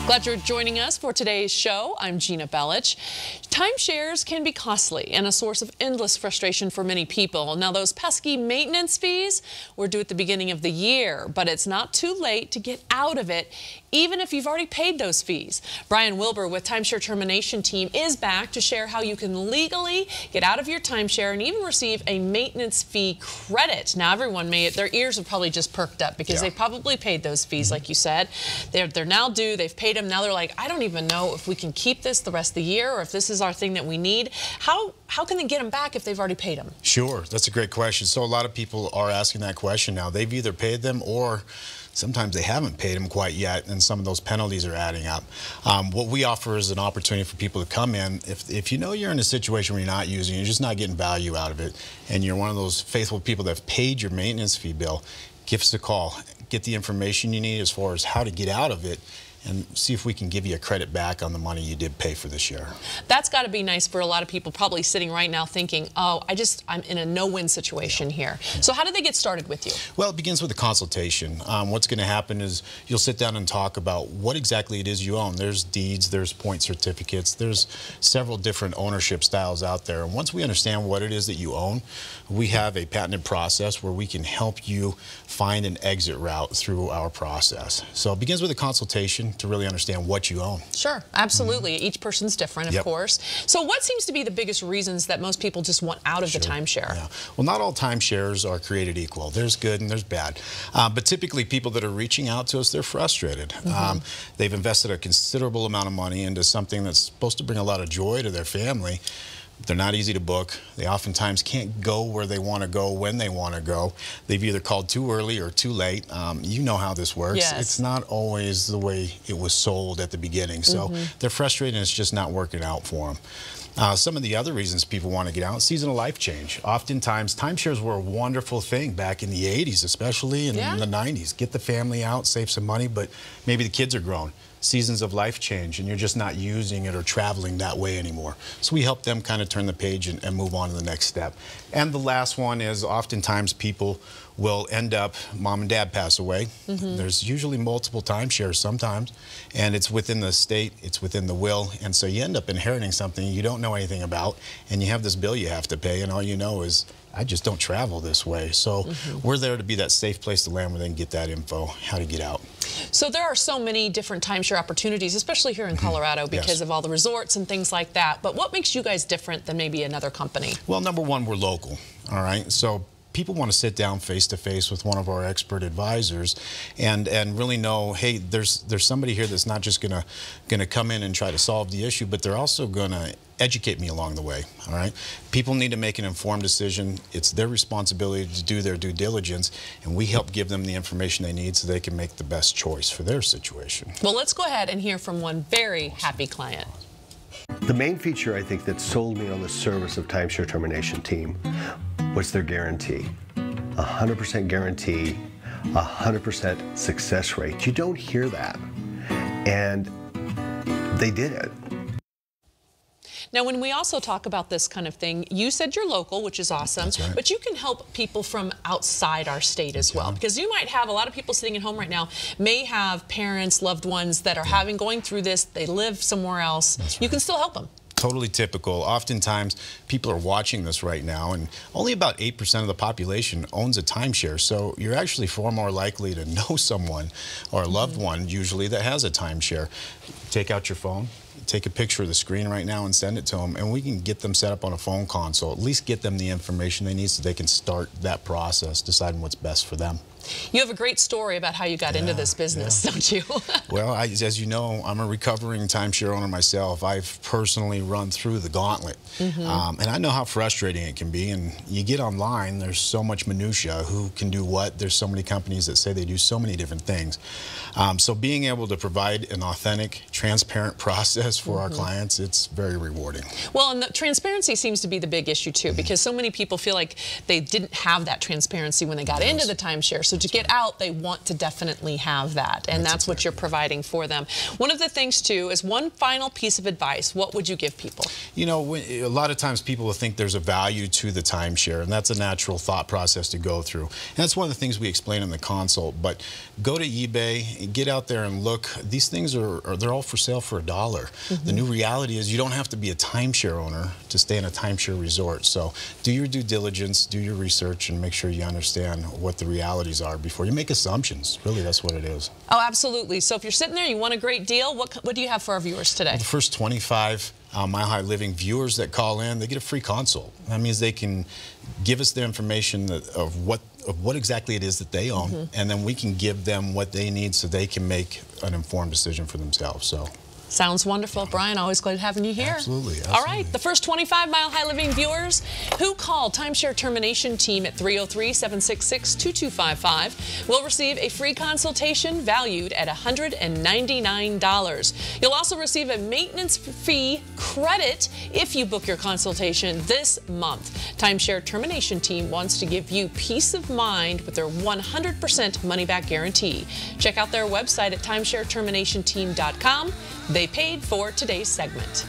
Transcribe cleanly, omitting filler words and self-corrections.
Glad you're joining us for today's show. I'm Gina Bellich. Timeshares can be costly and a source of endless frustration for many people. Now, those pesky maintenance fees were due at the beginning of the year, but it's not too late to get out of it, even if you've already paid those fees. Brian Wilbur with Timeshare Termination team is back to share how you can legally get out of your timeshare and even receive a maintenance fee credit. Now, everyone their ears have probably just perked up because they probably paid those fees, like you said. They're now due. They've paid them. Now they're like, I don't even know if we can keep this the rest of the year or if this is our thing that we need. How can they get them back if they've already paid them? Sure, that's a great question. So a lot of people are asking that question now. They've either paid them or sometimes they haven't paid them quite yet, and some of those penalties are adding up. What we offer is an opportunity for people to come in. If you know you're in a situation where you're not using, you're just not getting value out of it, and you're one of those faithful people that have paid your maintenance fee bill, give us a call. Get the information you need as far as how to get out of it, and see if we can give you a credit back on the money you did pay for this year. That's got to be nice for a lot of people probably sitting right now thinking, oh, I'm in a no-win situation here. So how do they get started with you? Well, it begins with a consultation. What's going to happen is you'll sit down and talk about what exactly it is you own. There's deeds, there's point certificates, there's several different ownership styles out there. And once we understand what it is that you own, we have a patented process where we can help you find an exit route through our process. So it begins with a consultation to really understand what you own. Sure, absolutely. Each person's different, of course. So what seems to be the biggest reasons that most people just want out of the timeshare? Yeah. Well, not all timeshares are created equal. There's good and there's bad. But typically people that are reaching out to us, they're frustrated. They've invested a considerable amount of money into something that's supposed to bring a lot of joy to their family. They're not easy to book. They oftentimes can't go where they want to go when they want to go. They've either called too early or too late. You know how this works. Yes. It's not always the way it was sold at the beginning. So they're frustrated and it's just not working out for them. Some of the other reasons people want to get out, seasonal life change. Oftentimes, timeshares were a wonderful thing back in the 80s, especially in the 90s. Get the family out, save some money, but maybe the kids are grown. Seasons of life change, and you're just not using it or traveling that way anymore. So we help them kind of turn the page and move on to the next step. And the last one is oftentimes people will end up, mom and dad pass away. There's usually multiple timeshares sometimes, and it's within the estate, it's within the will, and so you end up inheriting something you don't know anything about, and you have this bill you have to pay, and all you know is, I just don't travel this way. So we're there to be that safe place to land where they can get that info, how to get out. So there are so many different timeshare opportunities, especially here in Colorado because of all the resorts and things like that. But what makes you guys different than maybe another company? Well, number one, we're local, all right? So people want to sit down face-to-face with one of our expert advisors and really know, hey, there's somebody here that's not just gonna come in and try to solve the issue, but they're also gonna educate me along the way, all right? People need to make an informed decision. It's their responsibility to do their due diligence, and we help give them the information they need so they can make the best choice for their situation. Well, let's go ahead and hear from one very happy client. The main feature, I think, that sold me on the service of Timeshare Termination team was their guarantee. 100% guarantee, 100% success rate. You don't hear that. And they did it. Now, when we also talk about this kind of thing, you said you're local, which is awesome, but you can help people from outside our state as well, because you might have a lot of people sitting at home right now may have parents, loved ones that are going through this, they live somewhere else. You can still help them. Totally typical. Oftentimes, people are watching this right now, and only about 8% of the population owns a timeshare. So you're actually far more likely to know someone or a loved one, usually, that has a timeshare. Take out your phone, take a picture of the screen right now and send it to them, and we can get them set up on a phone console, at least get them the information they need so they can start that process, deciding what's best for them. You have a great story about how you got into this business, don't you? Well, as you know, I'm a recovering timeshare owner myself. I've personally run through the gauntlet, and I know how frustrating it can be. And you get online, there's so much minutia, who can do what. There's so many companies that say they do so many different things. So being able to provide an authentic, transparent process for our clients, it's very rewarding. Well, and the transparency seems to be the big issue too, because so many people feel like they didn't have that transparency when they got into the timeshare. So to get out, they want to definitely have that, and that's what you're providing for them. One of the things, too, is one final piece of advice. What would you give people? You know, a lot of times people will think there's a value to the timeshare, and that's a natural thought process to go through. And that's one of the things we explain in the consult. But go to eBay, get out there and look. These things they're all for sale for $1. The new reality is you don't have to be a timeshare owner to stay in a timeshare resort. So do your due diligence, do your research, and make sure you understand what the realities are before you make assumptions. Really, that's what it is. Oh, absolutely. So if you're sitting there, you want a great deal, what do you have for our viewers today? The first 25 Mile High Living viewers that call in, they get a free consult. That means they can give us the information of what exactly it is that they own, and then we can give them what they need so they can make an informed decision for themselves. So. Sounds wonderful. Brian, always glad having you here. Absolutely, absolutely. All right, the first 25 Mile High Living viewers who call Timeshare Termination Team at 303-766-2255 will receive a free consultation valued at $199. You'll also receive a maintenance fee credit if you book your consultation this month. Timeshare Termination Team wants to give you peace of mind with their 100% money-back guarantee. Check out their website at timeshareterminationteam.com. They paid for today's segment.